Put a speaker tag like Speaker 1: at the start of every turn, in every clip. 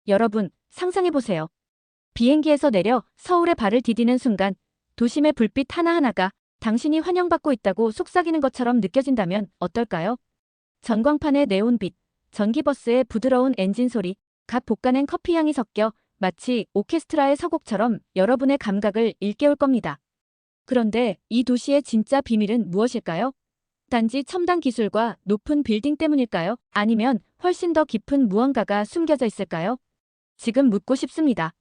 Speaker 1: 여러분, 상상해보세요. 비행기에서 내려 서울에 발을 디디는 순간 도심의 불빛 하나하나가 당신이 환영받고 있다고 속삭이는 것처럼 느껴진다면 어떨까요? 전광판의 네온빛, 전기버스의 부드러운 엔진 소리, 갓 볶아낸 커피 향이 섞여 마치 오케스트라의 서곡처럼 여러분의 감각을 일깨울 겁니다. 그런데 이 도시의 진짜 비밀은 무엇일까요? 단지 첨단 기술과 높은 빌딩 때문일까요? 아니면 훨씬 더 깊은 무언가가 숨겨져 있을까요? 지금 묻고 싶습니다.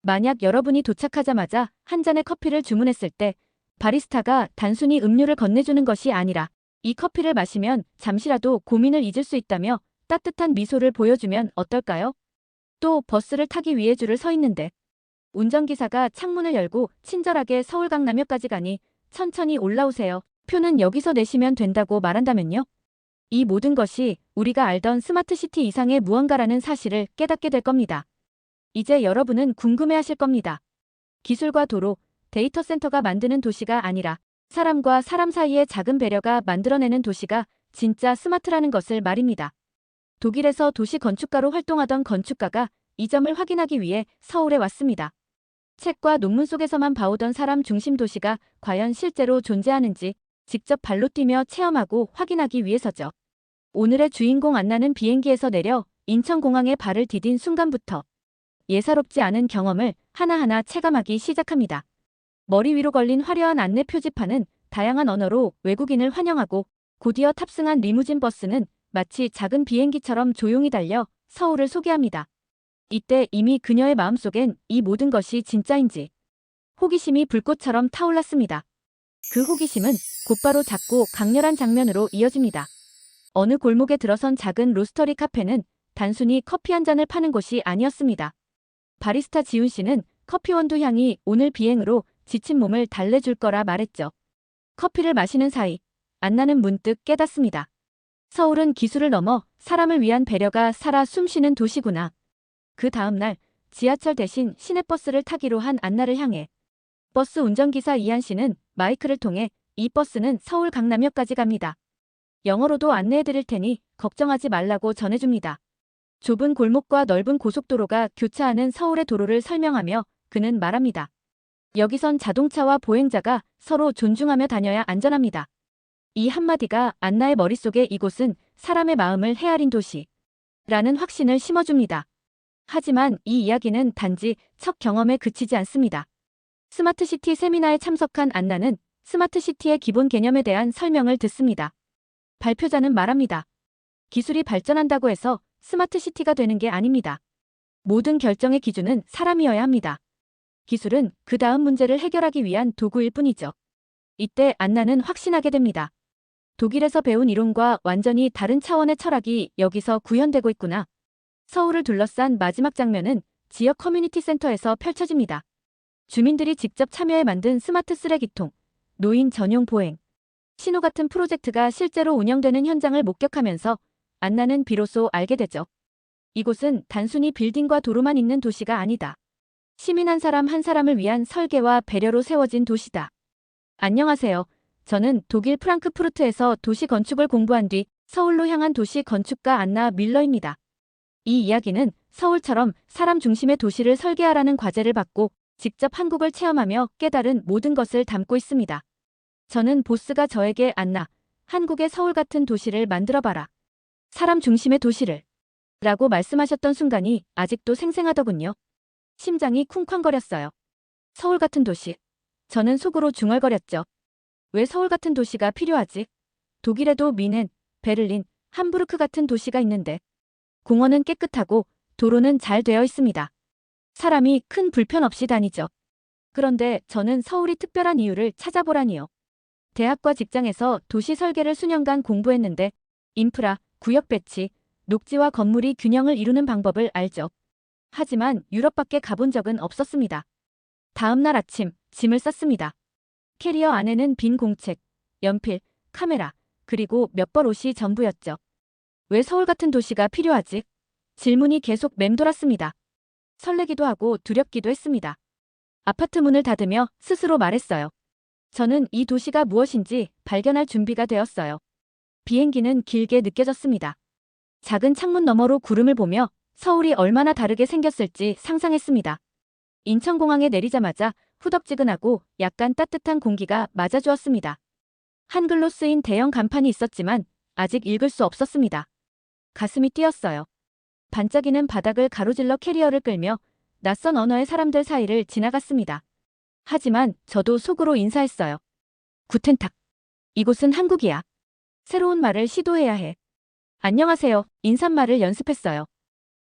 Speaker 1: 만약 여러분이 도착하자마자 한 잔의 커피를 주문했을 때 바리스타가 단순히 음료를 건네주는 것이 아니라 이 커피를 마시면 잠시라도 고민을 잊을 수 있다며 따뜻한 미소를 보여주면 어떨까요? 또 버스를 타기 위해 줄을 서 있는데 운전기사가 창문을 열고 친절하게 서울 강남역까지 가니 천천히 올라오세요. 표는 여기서 내시면 된다고 말한다면요? 이 모든 것이 우리가 알던 스마트시티 이상의 무언가라는 사실을 깨닫게 될 겁니다. 이제 여러분은 궁금해하실 겁니다. 기술과 도로, 데이터 센터가 만드는 도시가 아니라 사람과 사람 사이의 작은 배려가 만들어내는 도시가 진짜 스마트라는 것을 말입니다. 독일에서 도시 건축가로 활동하던 건축가가 이 점을 확인하기 위해 서울에 왔습니다. 책과 논문 속에서만 봐오던 사람 중심 도시가 과연 실제로 존재하는지 직접 발로 뛰며 체험하고 확인하기 위해서죠. 오늘의 주인공 안나는 비행기에서 내려 인천공항에 발을 디딘 순간부터 예사롭지 않은 경험을 하나하나 체감하기 시작합니다. 머리 위로 걸린 화려한 안내 표지판은 다양한 언어로 외국인을 환영하고 곧이어 탑승한 리무진 버스는 마치 작은 비행기처럼 조용히 달려 서울을 소개합니다. 이때 이미 그녀의 마음속엔 이 모든 것이 진짜인지 호기심이 불꽃처럼 타올랐습니다. 그 호기심은 곧바로 작고 강렬한 장면으로 이어집니다. 어느 골목에 들어선 작은 로스터리 카페는 단순히 커피 한 잔을 파는 곳이 아니었습니다. 바리스타 지훈 씨는 커피 원두 향이 오늘 비행으로 지친 몸을 달래줄 거라 말했죠. 커피를 마시는 사이 안나는 문득 깨닫습니다. 서울은 기술을 넘어 사람을 위한 배려가 살아 숨쉬는 도시구나. 그 다음 날 지하철 대신 시내버스를 타기로 한 안나를 향해 버스 운전기사 이한 씨는 마이크를 통해 이 버스는 서울 강남역까지 갑니다. 영어로도 안내해드릴 테니 걱정하지 말라고 전해줍니다. 좁은 골목과 넓은 고속도로가 교차하는 서울의 도로를 설명하며 그는 말합니다. 여기선 자동차와 보행자가 서로 존중하며 다녀야 안전합니다. 이 한마디가 안나의 머릿속에 이곳은 사람의 마음을 헤아린 도시라는 확신을 심어줍니다. 하지만 이 이야기는 단지 첫 경험에 그치지 않습니다. 스마트시티 세미나에 참석한 안나는 스마트시티의 기본 개념에 대한 설명을 듣습니다. 발표자는 말합니다. 기술이 발전한다고 해서 스마트시티가 되는 게 아닙니다. 모든 결정의 기준은 사람이어야 합니다. 기술은 그 다음 문제를 해결하기 위한 도구일 뿐이죠. 이때 안나는 확신하게 됩니다. 독일에서 배운 이론과 완전히 다른 차원의 철학이 여기서 구현되고 있구나. 서울을 둘러싼 마지막 장면은 지역 커뮤니티 센터에서 펼쳐집니다. 주민들이 직접 참여해 만든 스마트 쓰레기통, 노인 전용 보행, 신호 같은 프로젝트가 실제로 운영되는 현장을 목격하면서 안나는 비로소 알게 되죠. 이곳은 단순히 빌딩과 도로만 있는 도시가 아니다. 시민 한 사람 한 사람을 위한 설계와 배려로 세워진 도시다. 안녕하세요. 저는 독일 프랑크푸르트에서 도시 건축을 공부한 뒤 서울로 향한 도시 건축가 안나 밀러입니다. 이 이야기는 서울처럼 사람 중심의 도시를 설계하라는 과제를 받고 직접 한국을 체험하며 깨달은 모든 것을 담고 있습니다. 저는 보스가 저에게 안나, 한국의 서울 같은 도시를 만들어봐라. 사람 중심의 도시를. 라고 말씀하셨던 순간이 아직도 생생하더군요. 심장이 쿵쾅거렸어요. 서울 같은 도시. 저는 속으로 중얼거렸죠. 왜 서울 같은 도시가 필요하지? 독일에도 뮌헨, 베를린, 함부르크 같은 도시가 있는데 공원은 깨끗하고 도로는 잘 되어 있습니다. 사람이 큰 불편 없이 다니죠. 그런데 저는 서울이 특별한 이유를 찾아보라니요. 대학과 직장에서 도시 설계를 수년간 공부했는데 인프라, 구역 배치, 녹지와 건물이 균형을 이루는 방법을 알죠. 하지만 유럽밖에 가본 적은 없었습니다. 다음 날 아침 짐을 쌌습니다. 캐리어 안에는 빈 공책, 연필, 카메라, 그리고 몇 벌 옷이 전부였죠. 왜 서울 같은 도시가 필요하지? 질문이 계속 맴돌았습니다. 설레기도 하고 두렵기도 했습니다. 아파트 문을 닫으며 스스로 말했어요. 저는 이 도시가 무엇인지 발견할 준비가 되었어요. 비행기는 길게 느껴졌습니다. 작은 창문 너머로 구름을 보며 서울이 얼마나 다르게 생겼을지 상상했습니다. 인천공항에 내리자마자 후덥지근하고 약간 따뜻한 공기가 맞아주었습니다. 한글로 쓰인 대형 간판이 있었지만 아직 읽을 수 없었습니다. 가슴이 뛰었어요. 반짝이는 바닥을 가로질러 캐리어를 끌며 낯선 언어의 사람들 사이를 지나갔습니다. 하지만 저도 속으로 인사했어요. 구텐탁. 이곳은 한국이야. 새로운 말을 시도해야 해. 안녕하세요. 인사말을 연습했어요.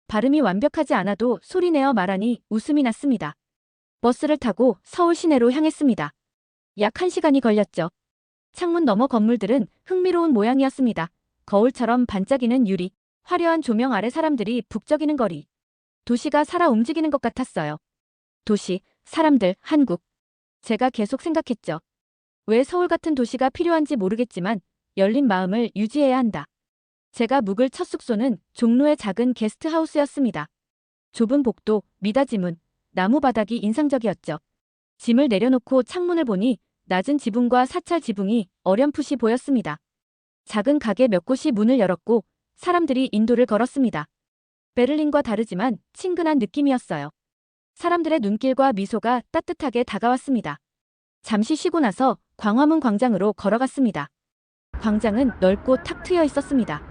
Speaker 1: 발음이 완벽하지 않아도 소리내어 말하니 웃음이 났습니다. 버스를 타고 서울 시내로 향했습니다. 약 1시간이 걸렸죠. 창문 너머 건물들은 흥미로운 모양이었습니다. 거울처럼 반짝이는 유리, 화려한 조명 아래 사람들이 북적이는 거리. 도시가 살아 움직이는 것 같았어요. 도시, 사람들, 한국. 제가 계속 생각했죠. 왜 서울 같은 도시가 필요한지 모르겠지만 열린 마음을 유지해야 한다. 제가 묵을 첫 숙소는 종로의 작은 게스트하우스였습니다. 좁은 복도, 미닫이 문, 나무 바닥이 인상적이었죠. 짐을 내려놓고 창문을 보니 낮은 지붕과 사찰 지붕이 어렴풋이 보였습니다. 작은 가게 몇 곳이 문을 열었고 사람들이 인도를 걸었습니다. 베를린과 다르지만 친근한 느낌이었어요. 사람들의 눈길과 미소가 따뜻하게 다가왔습니다. 잠시 쉬고 나서 광화문 광장으로 걸어갔습니다. 광장은 넓고 탁 트여 있었습니다.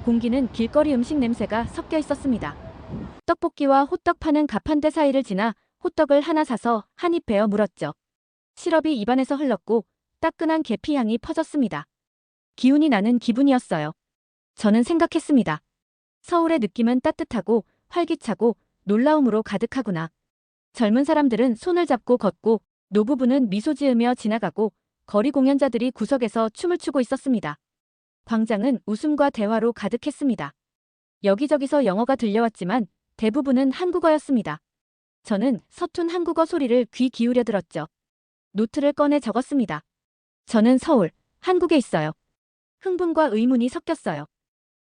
Speaker 1: 공기는 길거리 음식 냄새가 섞여 있었습니다. 떡볶이와 호떡 파는 가판대 사이를 지나 호떡을 하나 사서 한 입 베어 물었죠. 시럽이 입안에서 흘렀고 따끈한 계피 향이 퍼졌습니다. 기운이 나는 기분이었어요. 저는 생각했습니다. 서울의 느낌은 따뜻하고 활기차고 놀라움으로 가득하구나. 젊은 사람들은 손을 잡고 걷고 노부부는 미소 지으며 지나가고 거리 공연자들이 구석에서 춤을 추고 있었습니다. 광장은 웃음과 대화로 가득했습니다. 여기저기서 영어가 들려왔지만 대부분은 한국어였습니다. 저는 서툰 한국어 소리를 귀 기울여 들었죠. 노트를 꺼내 적었습니다. 저는 서울, 한국에 있어요. 흥분과 의문이 섞였어요.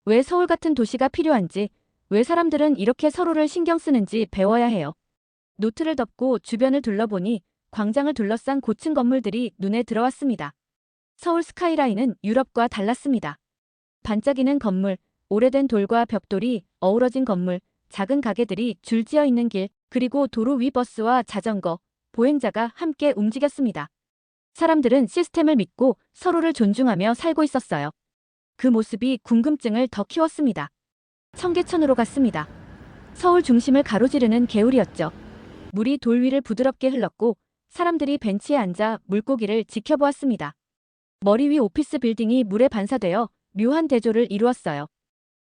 Speaker 1: 왜 서울 같은 도시가 필요한지, 왜 사람들은 이렇게 서로를 신경 쓰는지 배워야 해요. 노트를 덮고 주변을 둘러보니 광장을 둘러싼 고층 건물들이 눈에 들어왔습니다. 서울 스카이라인은 유럽과 달랐습니다. 반짝이는 건물, 오래된 돌과 벽돌이 어우러진 건물, 작은 가게들이 줄지어 있는 길, 그리고 도로 위 버스와 자전거, 보행자가 함께 움직였습니다. 사람들은 시스템을 믿고 서로를 존중하며 살고 있었어요. 그 모습이 궁금증을 더 키웠습니다. 청계천으로 갔습니다. 서울 중심을 가로지르는 개울이었죠. 물이 돌 위를 부드럽게 흘렀고 사람들이 벤치에 앉아 물고기를 지켜보았습니다. 머리 위 오피스 빌딩이 물에 반사되어 묘한 대조를 이루었어요.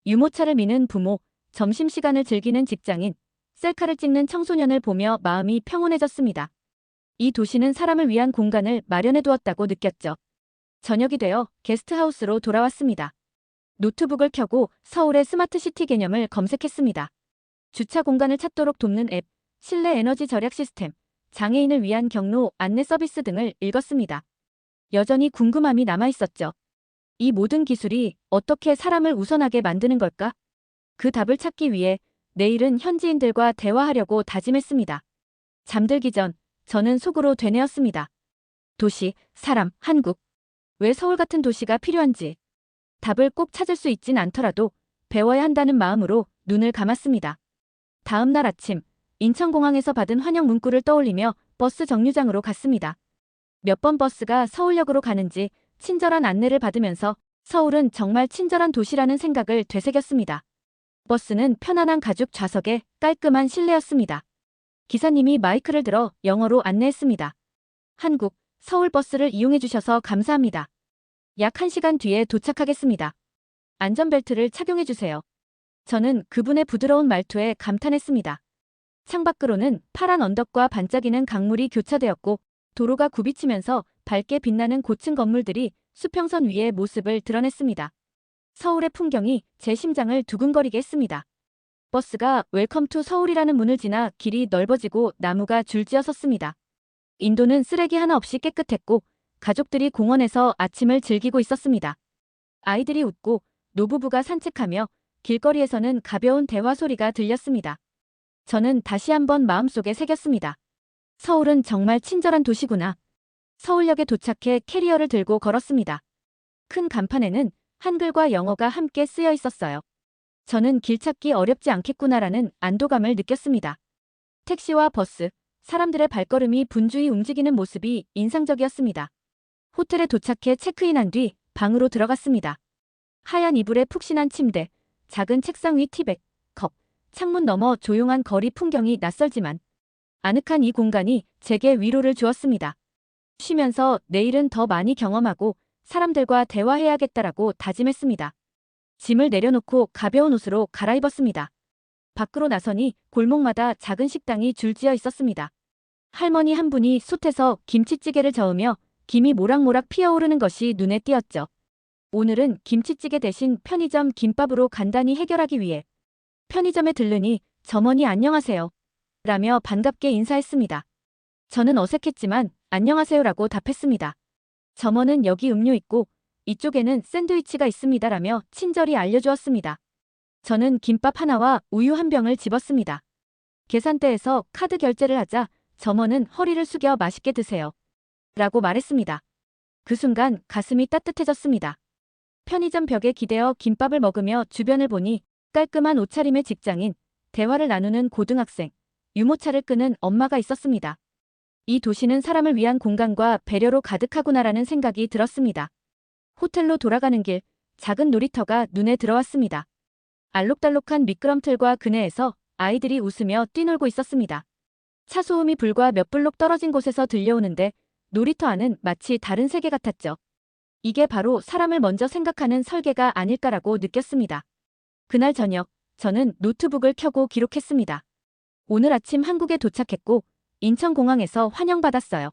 Speaker 1: 유모차를 미는 부모, 점심시간을 즐기는 직장인, 셀카를 찍는 청소년을 보며 마음이 평온해졌습니다. 이 도시는 사람을 위한 공간을 마련해 두었다고 느꼈죠. 저녁이 되어 게스트하우스로 돌아왔습니다. 노트북을 켜고 서울의 스마트시티 개념을 검색했습니다. 주차 공간을 찾도록 돕는 앱, 실내 에너지 절약 시스템, 장애인을 위한 경로 안내 서비스 등을 읽었습니다. 여전히 궁금함이 남아있었죠. 이 모든 기술이 어떻게 사람을 우선하게 만드는 걸까? 그 답을 찾기 위해 내일은 현지인들과 대화하려고 다짐했습니다. 잠들기 전 저는 속으로 되뇌었습니다. 도시, 사람, 한국. 왜 서울 같은 도시가 필요한지. 답을 꼭 찾을 수 있진 않더라도 배워야 한다는 마음으로 눈을 감았습니다. 다음 날 아침, 인천공항에서 받은 환영 문구를 떠올리며 버스 정류장으로 갔습니다. 몇 번 버스가 서울역으로 가는지 친절한 안내를 받으면서 서울은 정말 친절한 도시라는 생각을 되새겼습니다. 버스는 편안한 가죽 좌석에 깔끔한 실내였습니다. 기사님이 마이크를 들어 영어로 안내했습니다. 한국, 서울 버스를 이용해 주셔서 감사합니다. 약 1시간 뒤에 도착하겠습니다. 안전벨트를 착용해 주세요. 저는 그분의 부드러운 말투에 감탄했습니다. 창밖으로는 파란 언덕과 반짝이는 강물이 교차되었고 도로가 굽이치면서 밝게 빛나는 고층 건물들이 수평선 위의 모습을 드러냈습니다. 서울의 풍경이 제 심장을 두근거리게 했습니다. 버스가 웰컴 투 서울이라는 문을 지나 길이 넓어지고 나무가 줄지어 섰습니다. 인도는 쓰레기 하나 없이 깨끗했고 가족들이 공원에서 아침을 즐기고 있었습니다. 아이들이 웃고 노부부가 산책하며 길거리에서는 가벼운 대화 소리가 들렸습니다. 저는 다시 한번 마음속에 새겼습니다. 서울은 정말 친절한 도시구나. 서울역에 도착해 캐리어를 들고 걸었습니다. 큰 간판에는 한글과 영어가 함께 쓰여 있었어요. 저는 길 찾기 어렵지 않겠구나라는 안도감을 느꼈습니다. 택시와 버스, 사람들의 발걸음이 분주히 움직이는 모습이 인상적이었습니다. 호텔에 도착해 체크인한 뒤 방으로 들어갔습니다. 하얀 이불에 푹신한 침대, 작은 책상 위 티백, 컵, 창문 너머 조용한 거리 풍경이 낯설지만 아늑한 이 공간이 제게 위로를 주었습니다. 쉬면서 내일은 더 많이 경험하고 사람들과 대화해야겠다라고 다짐했습니다. 짐을 내려놓고 가벼운 옷으로 갈아입었습니다. 밖으로 나서니 골목마다 작은 식당이 줄지어 있었습니다. 할머니 한 분이 솥에서 김치찌개를 저으며 김이 모락모락 피어오르는 것이 눈에 띄었죠. 오늘은 김치찌개 대신 편의점 김밥으로 간단히 해결하기 위해 편의점에 들르니 점원이 안녕하세요 라며 반갑게 인사했습니다. 저는 어색했지만 안녕하세요라고 답했습니다. 점원은 여기 음료 있고 이쪽에는 샌드위치가 있습니다라며 친절히 알려주었습니다. 저는 김밥 하나와 우유 한 병을 집었습니다. 계산대에서 카드 결제를 하자 점원은 허리를 숙여 맛있게 드세요 라고 말했습니다. 그 순간 가슴이 따뜻해졌습니다. 편의점 벽에 기대어 김밥을 먹으며 주변을 보니 깔끔한 옷차림의 직장인, 대화를 나누는 고등학생, 유모차를 끄는 엄마가 있었습니다. 이 도시는 사람을 위한 공간과 배려로 가득하구나라는 생각이 들었습니다. 호텔로 돌아가는 길, 작은 놀이터가 눈에 들어왔습니다. 알록달록한 미끄럼틀과 그네에서 아이들이 웃으며 뛰놀고 있었습니다. 차 소음이 불과 몇 블록 떨어진 곳에서 들려오는데 놀이터 안은 마치 다른 세계 같았죠. 이게 바로 사람을 먼저 생각하는 설계가 아닐까라고 느꼈습니다. 그날 저녁, 저는 노트북을 켜고 기록했습니다. 오늘 아침 한국에 도착했고 인천공항에서 환영받았어요.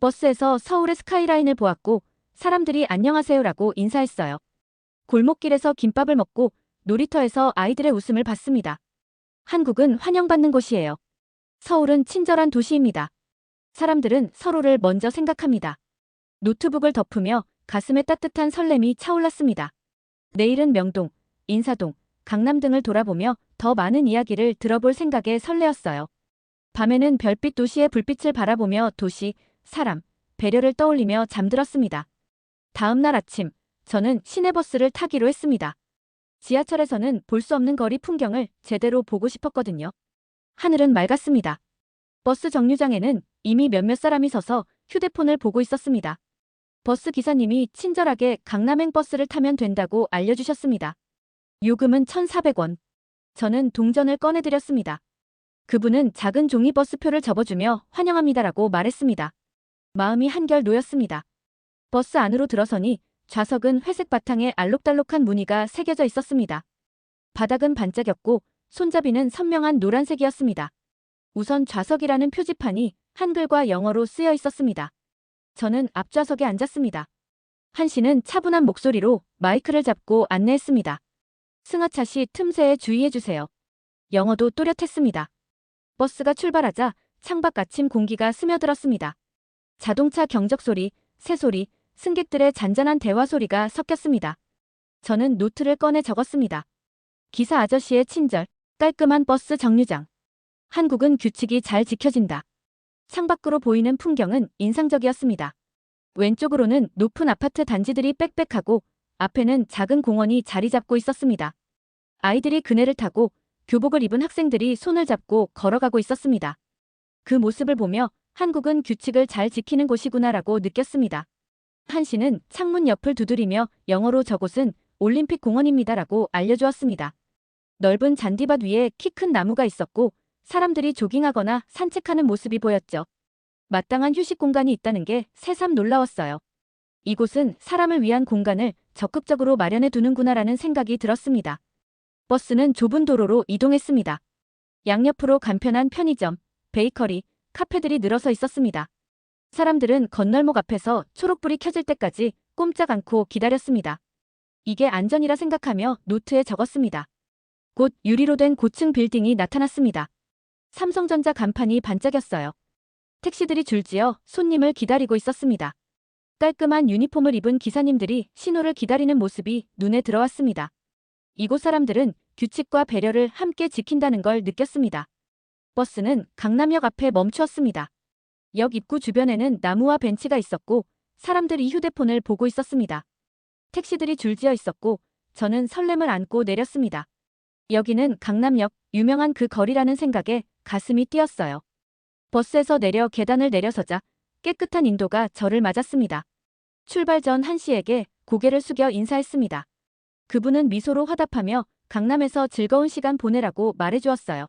Speaker 1: 버스에서 서울의 스카이라인을 보았고 사람들이 안녕하세요라고 인사했어요. 골목길에서 김밥을 먹고 놀이터에서 아이들의 웃음을 봤습니다. 한국은 환영받는 곳이에요. 서울은 친절한 도시입니다. 사람들은 서로를 먼저 생각합니다. 노트북을 덮으며 가슴에 따뜻한 설렘이 차올랐습니다. 내일은 명동, 인사동, 강남 등을 돌아보며 더 많은 이야기를 들어볼 생각에 설레었어요. 밤에는 별빛 도시의 불빛을 바라보며 도시, 사람, 배려를 떠올리며 잠들었습니다. 다음 날 아침, 저는 시내버스를 타기로 했습니다. 지하철에서는 볼 수 없는 거리 풍경을 제대로 보고 싶었거든요. 하늘은 맑았습니다. 버스 정류장에는 이미 몇몇 사람이 서서 휴대폰을 보고 있었습니다. 버스 기사님이 친절하게 강남행 버스를 타면 된다고 알려주셨습니다. 요금은 1,400원. 저는 동전을 꺼내드렸습니다. 그분은 작은 종이 버스표를 접어주며 환영합니다라고 말했습니다. 마음이 한결 놓였습니다. 버스 안으로 들어서니 좌석은 회색 바탕에 알록달록한 무늬가 새겨져 있었습니다. 바닥은 반짝였고 손잡이는 선명한 노란색이었습니다. 우선 좌석이라는 표지판이 한글과 영어로 쓰여 있었습니다. 저는 앞좌석에 앉았습니다. 한 씨는 차분한 목소리로 마이크를 잡고 안내했습니다. 승하차 시 틈새에 주의해주세요. 영어도 또렷했습니다. 버스가 출발하자 창밖 아침 공기가 스며들었습니다. 자동차 경적 소리, 새소리, 승객들의 잔잔한 대화 소리가 섞였습니다. 저는 노트를 꺼내 적었습니다. 기사 아저씨의 친절, 깔끔한 버스 정류장. 한국은 규칙이 잘 지켜진다. 창밖으로 보이는 풍경은 인상적이었습니다. 왼쪽으로는 높은 아파트 단지들이 빽빽하고 앞에는 작은 공원이 자리 잡고 있었습니다. 아이들이 그네를 타고 교복을 입은 학생들이 손을 잡고 걸어가고 있었습니다. 그 모습을 보며 한국은 규칙을 잘 지키는 곳이구나라고 느꼈습니다. 한 씨는 창문 옆을 두드리며 영어로 저곳은 올림픽 공원입니다라고 알려주었습니다. 넓은 잔디밭 위에 키 큰 나무가 있었고 사람들이 조깅하거나 산책하는 모습이 보였죠. 마땅한 휴식 공간이 있다는 게 새삼 놀라웠어요. 이곳은 사람을 위한 공간을 적극적으로 마련해 두는구나라는 생각이 들었습니다. 버스는 좁은 도로로 이동했습니다. 양옆으로 간편한 편의점, 베이커리, 카페들이 늘어서 있었습니다. 사람들은 건널목 앞에서 초록불이 켜질 때까지 꼼짝 않고 기다렸습니다. 이게 안전이라 생각하며 노트에 적었습니다. 곧 유리로 된 고층 빌딩이 나타났습니다. 삼성전자 간판이 반짝였어요. 택시들이 줄지어 손님을 기다리고 있었습니다. 깔끔한 유니폼을 입은 기사님들이 신호를 기다리는 모습이 눈에 들어왔습니다. 이곳 사람들은 규칙과 배려를 함께 지킨다는 걸 느꼈습니다. 버스는 강남역 앞에 멈추었습니다. 역 입구 주변에는 나무와 벤치가 있었고 사람들이 휴대폰을 보고 있었습니다. 택시들이 줄지어 있었고 저는 설렘을 안고 내렸습니다. 여기는 강남역, 유명한 그 거리라는 생각에 가슴이 뛰었어요. 버스에서 내려 계단을 내려서자 깨끗한 인도가 저를 맞았습니다. 출발 전 한 씨에게 고개를 숙여 인사했습니다. 그분은 미소로 화답하며 강남에서 즐거운 시간 보내라고 말해주었어요.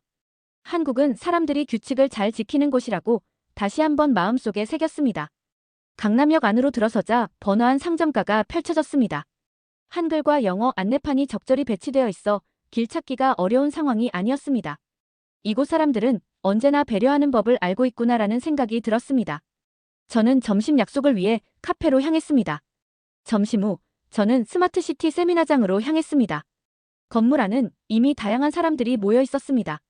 Speaker 1: 한국은 사람들이 규칙을 잘 지키는 곳이라고 다시 한번 마음속에 새겼습니다. 강남역 안으로 들어서자 번화한 상점가가 펼쳐졌습니다. 한글과 영어 안내판이 적절히 배치되어 있어 길 찾기가 어려운 상황이 아니었습니다. 이곳 사람들은 언제나 배려하는 법을 알고 있구나라는 생각이 들었습니다. 저는 점심 약속을 위해 카페로 향했습니다. 점심 후 저는 스마트시티 세미나장으로 향했습니다. 건물 안은 이미 다양한 사람들이 모여 있었습니다.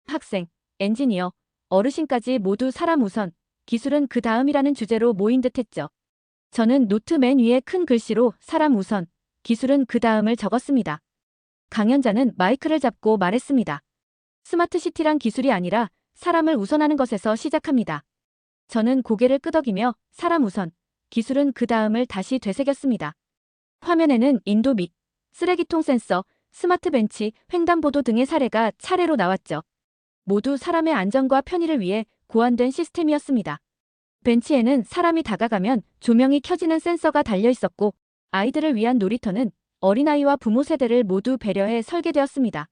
Speaker 1: 학생, 엔지니어, 어르신까지 모두 사람 우선, 기술은 그 다음이라는 주제로 모인 듯했죠. 저는 노트 맨 위에 큰 글씨로 사람 우선, 기술은 그 다음을 적었습니다. 강연자는 마이크를 잡고 말했습니다. 스마트시티란 기술이 아니라 사람을 우선하는 것에서 시작합니다. 저는 고개를 끄덕이며 사람 우선, 기술은 그 다음을 다시 되새겼습니다. 화면에는 인도 및 쓰레기통 센서, 스마트 벤치, 횡단보도 등의 사례가 차례로 나왔죠. 모두 사람의 안전과 편의를 위해 고안된 시스템이었습니다. 벤치에는 사람이 다가가면 조명이 켜지는 센서가 달려 있었고, 아이들을 위한 놀이터는 어린아이와 부모 세대를 모두 배려해 설계되었습니다.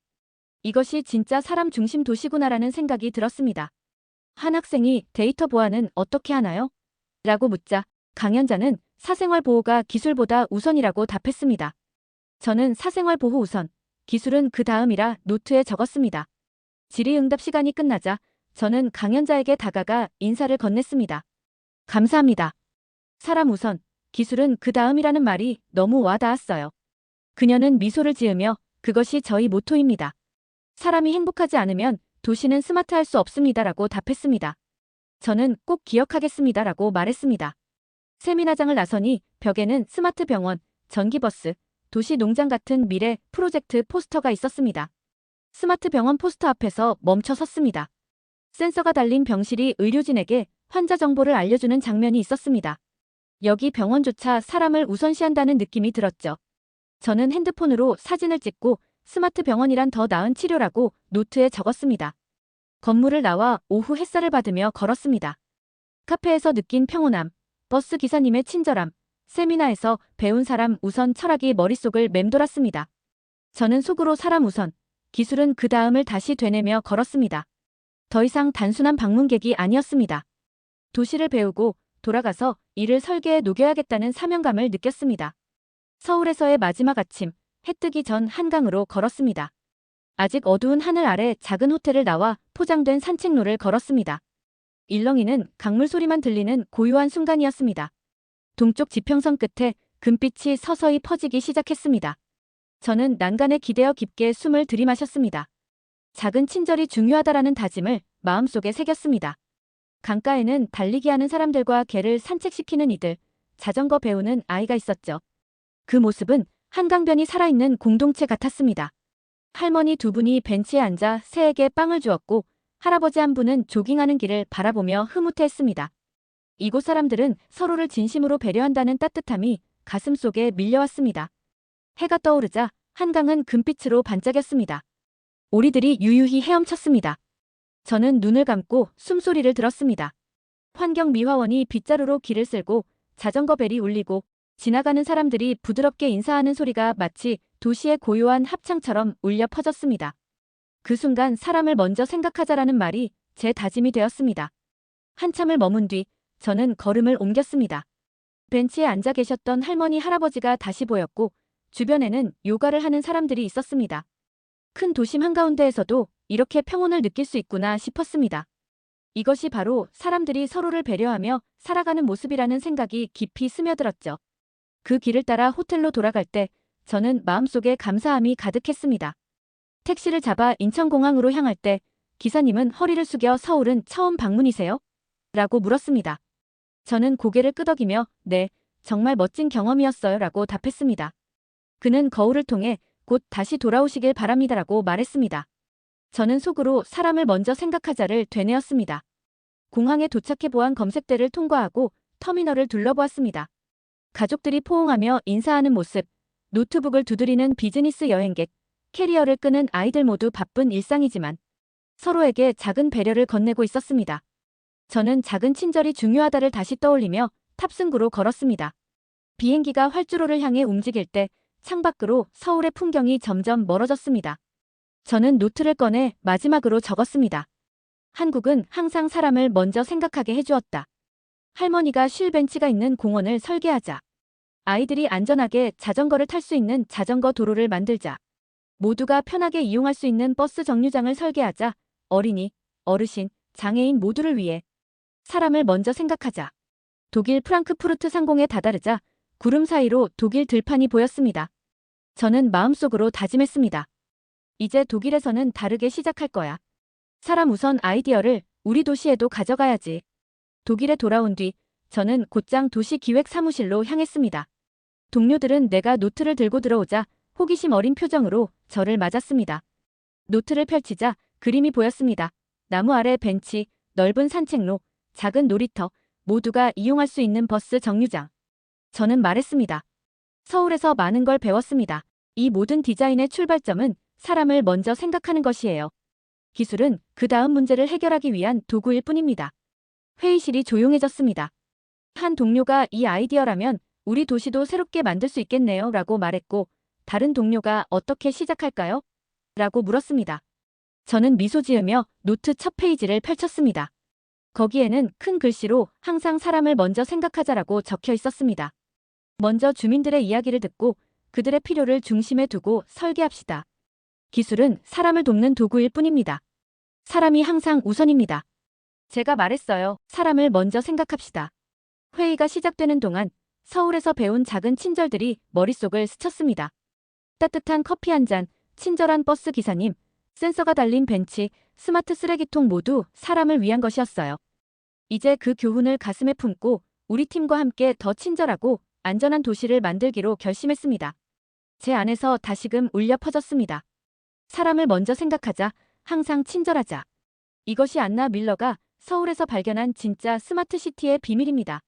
Speaker 1: 이것이 진짜 사람 중심 도시구나라는 생각이 들었습니다. 한 학생이 데이터 보안은 어떻게 하나요? 라고 묻자 강연자는 사생활 보호가 기술보다 우선이라고 답했습니다. 저는 사생활 보호 우선, 기술은 그 다음이라 노트에 적었습니다. 질의응답 시간이 끝나자 저는 강연자에게 다가가 인사를 건넸습니다. 감사합니다. 사람 우선, 기술은 그 다음이라는 말이 너무 와닿았어요. 그녀는 미소를 지으며 그것이 저희 모토입니다. 사람이 행복하지 않으면 도시는 스마트할 수 없습니다라고 답했습니다. 저는 꼭 기억하겠습니다라고 말했습니다. 세미나장을 나서니 벽에는 스마트 병원, 전기버스, 도시 농장 같은 미래 프로젝트 포스터가 있었습니다. 스마트 병원 포스터 앞에서 멈춰 섰습니다. 센서가 달린 병실이 의료진에게 환자 정보를 알려주는 장면이 있었습니다. 여기 병원조차 사람을 우선시한다는 느낌이 들었죠. 저는 핸드폰으로 사진을 찍고 스마트 병원이란 더 나은 치료라고 노트에 적었습니다. 건물을 나와 오후 햇살을 받으며 걸었습니다. 카페에서 느낀 평온함, 버스 기사님의 친절함, 세미나에서 배운 사람 우선 철학이 머릿속을 맴돌았습니다. 저는 속으로 사람 우선, 기술은 그 다음을 다시 되뇌며 걸었습니다. 더 이상 단순한 방문객이 아니었습니다. 도시를 배우고 돌아가서 이를 설계에 녹여야겠다는 사명감을 느꼈습니다. 서울에서의 마지막 아침, 해 뜨기 전 한강으로 걸었습니다. 아직 어두운 하늘 아래 작은 호텔을 나와 포장된 산책로를 걸었습니다. 일렁이는 강물 소리만 들리는 고요한 순간이었습니다. 동쪽 지평선 끝에 금빛이 서서히 퍼지기 시작했습니다. 저는 난간에 기대어 깊게 숨을 들이마셨습니다. 작은 친절이 중요하다라는 다짐을 마음속에 새겼습니다. 강가에는 달리기 하는 사람들과 개를 산책시키는 이들, 자전거 배우는 아이가 있었죠. 그 모습은 한강변이 살아있는 공동체 같았습니다. 할머니 두 분이 벤치에 앉아 새에게 빵을 주었고 할아버지 한 분은 조깅하는 길을 바라보며 흐뭇해했습니다. 이곳 사람들은 서로를 진심으로 배려한다는 따뜻함이 가슴속에 밀려왔습니다. 해가 떠오르자 한강은 금빛으로 반짝였습니다. 오리들이 유유히 헤엄쳤습니다. 저는 눈을 감고 숨소리를 들었습니다. 환경미화원이 빗자루로 길을 쓸고 자전거 벨이 울리고 지나가는 사람들이 부드럽게 인사하는 소리가 마치 도시의 고요한 합창처럼 울려 퍼졌습니다. 그 순간 사람을 먼저 생각하자라는 말이 제 다짐이 되었습니다. 한참을 머문 뒤 저는 걸음을 옮겼습니다. 벤치에 앉아 계셨던 할머니 할아버지가 다시 보였고 주변에는 요가를 하는 사람들이 있었습니다. 큰 도심 한가운데에서도 이렇게 평온을 느낄 수 있구나 싶었습니다. 이것이 바로 사람들이 서로를 배려하며 살아가는 모습이라는 생각이 깊이 스며들었죠. 그 길을 따라 호텔로 돌아갈 때 저는 마음속에 감사함이 가득했습니다. 택시를 잡아 인천공항으로 향할 때 기사님은 허리를 숙여 서울은 처음 방문이세요? 라고 물었습니다. 저는 고개를 끄덕이며 네, 정말 멋진 경험이었어요 라고 답했습니다. 그는 거울을 통해 곧 다시 돌아오시길 바랍니다라고 말했습니다. 저는 속으로 사람을 먼저 생각하자를 되뇌었습니다. 공항에 도착해 보안 검색대를 통과하고 터미널을 둘러보았습니다. 가족들이 포옹하며 인사하는 모습, 노트북을 두드리는 비즈니스 여행객, 캐리어를 끄는 아이들 모두 바쁜 일상이지만 서로에게 작은 배려를 건네고 있었습니다. 저는 작은 친절이 중요하다를 다시 떠올리며 탑승구로 걸었습니다. 비행기가 활주로를 향해 움직일 때 창밖으로 서울의 풍경이 점점 멀어졌습니다. 저는 노트를 꺼내 마지막으로 적었습니다. 한국은 항상 사람을 먼저 생각하게 해주었다. 할머니가 쉴 벤치가 있는 공원을 설계하자. 아이들이 안전하게 자전거를 탈 수 있는 자전거 도로를 만들자. 모두가 편하게 이용할 수 있는 버스 정류장을 설계하자. 어린이, 어르신, 장애인 모두를 위해 사람을 먼저 생각하자. 독일 프랑크푸르트 상공에 다다르자 구름 사이로 독일 들판이 보였습니다. 저는 마음속으로 다짐했습니다. 이제 독일에서는 다르게 시작할 거야. 사람 우선 아이디어를 우리 도시에도 가져가야지. 독일에 돌아온 뒤 저는 곧장 도시기획사무실로 향했습니다. 동료들은 내가 노트를 들고 들어오자 호기심 어린 표정으로 저를 맞았습니다. 노트를 펼치자 그림이 보였습니다. 나무 아래 벤치, 넓은 산책로, 작은 놀이터, 모두가 이용할 수 있는 버스 정류장. 저는 말했습니다. 서울에서 많은 걸 배웠습니다. 이 모든 디자인의 출발점은 사람을 먼저 생각하는 것이에요. 기술은 그 다음 문제를 해결하기 위한 도구일 뿐입니다. 회의실이 조용해졌습니다. 한 동료가 이 아이디어라면 우리 도시도 새롭게 만들 수 있겠네요 라고 말했고 다른 동료가 어떻게 시작할까요? 라고 물었습니다. 저는 미소 지으며 노트 첫 페이지를 펼쳤습니다. 거기에는 큰 글씨로 항상 사람을 먼저 생각하자라고 적혀 있었습니다. 먼저 주민들의 이야기를 듣고 그들의 필요를 중심에 두고 설계합시다. 기술은 사람을 돕는 도구일 뿐입니다. 사람이 항상 우선입니다. 제가 말했어요. 사람을 먼저 생각합시다. 회의가 시작되는 동안 서울에서 배운 작은 친절들이 머릿속을 스쳤습니다. 따뜻한 커피 한 잔, 친절한 버스 기사님, 센서가 달린 벤치, 스마트 쓰레기통 모두 사람을 위한 것이었어요. 이제 그 교훈을 가슴에 품고 우리 팀과 함께 더 친절하고 안전한 도시를 만들기로 결심했습니다. 제 안에서 다시금 울려 퍼졌습니다. 사람을 먼저 생각하자, 항상 친절하자. 이것이 안나 밀러가 서울에서 발견한 진짜 스마트 시티의 비밀입니다.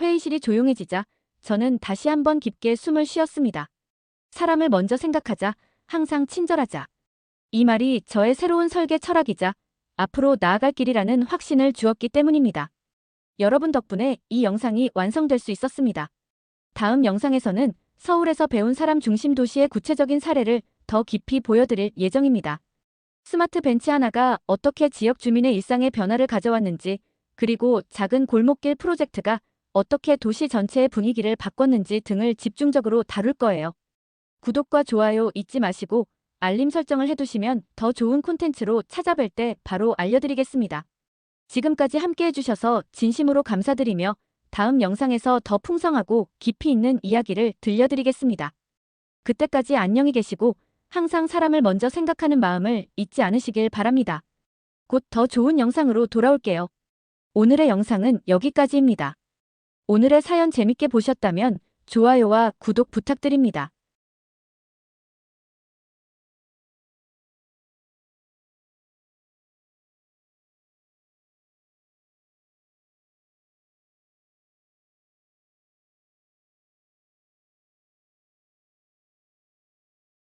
Speaker 1: 회의실이 조용해지자 저는 다시 한번 깊게 숨을 쉬었습니다. 사람을 먼저 생각하자, 항상 친절하자. 이 말이 저의 새로운 설계 철학이자 앞으로 나아갈 길이라는 확신을 주었기 때문입니다. 여러분 덕분에 이 영상이 완성될 수 있었습니다. 다음 영상에서는 서울에서 배운 사람 중심 도시의 구체적인 사례를 더 깊이 보여드릴 예정입니다. 스마트 벤치 하나가 어떻게 지역 주민의 일상에 변화를 가져왔는지, 그리고 작은 골목길 프로젝트가 어떻게 도시 전체의 분위기를 바꿨는지 등을 집중적으로 다룰 거예요. 구독과 좋아요 잊지 마시고 알림 설정을 해두시면 더 좋은 콘텐츠로 찾아뵐 때 바로 알려드리겠습니다. 지금까지 함께 해주셔서 진심으로 감사드리며 다음 영상에서 더 풍성하고 깊이 있는 이야기를 들려드리겠습니다. 그때까지 안녕히 계시고 항상 사람을 먼저 생각하는 마음을 잊지 않으시길 바랍니다. 곧 더 좋은 영상으로 돌아올게요. 오늘의 영상은 여기까지입니다. 오늘의 사연 재밌게 보셨다면 좋아요와 구독 부탁드립니다.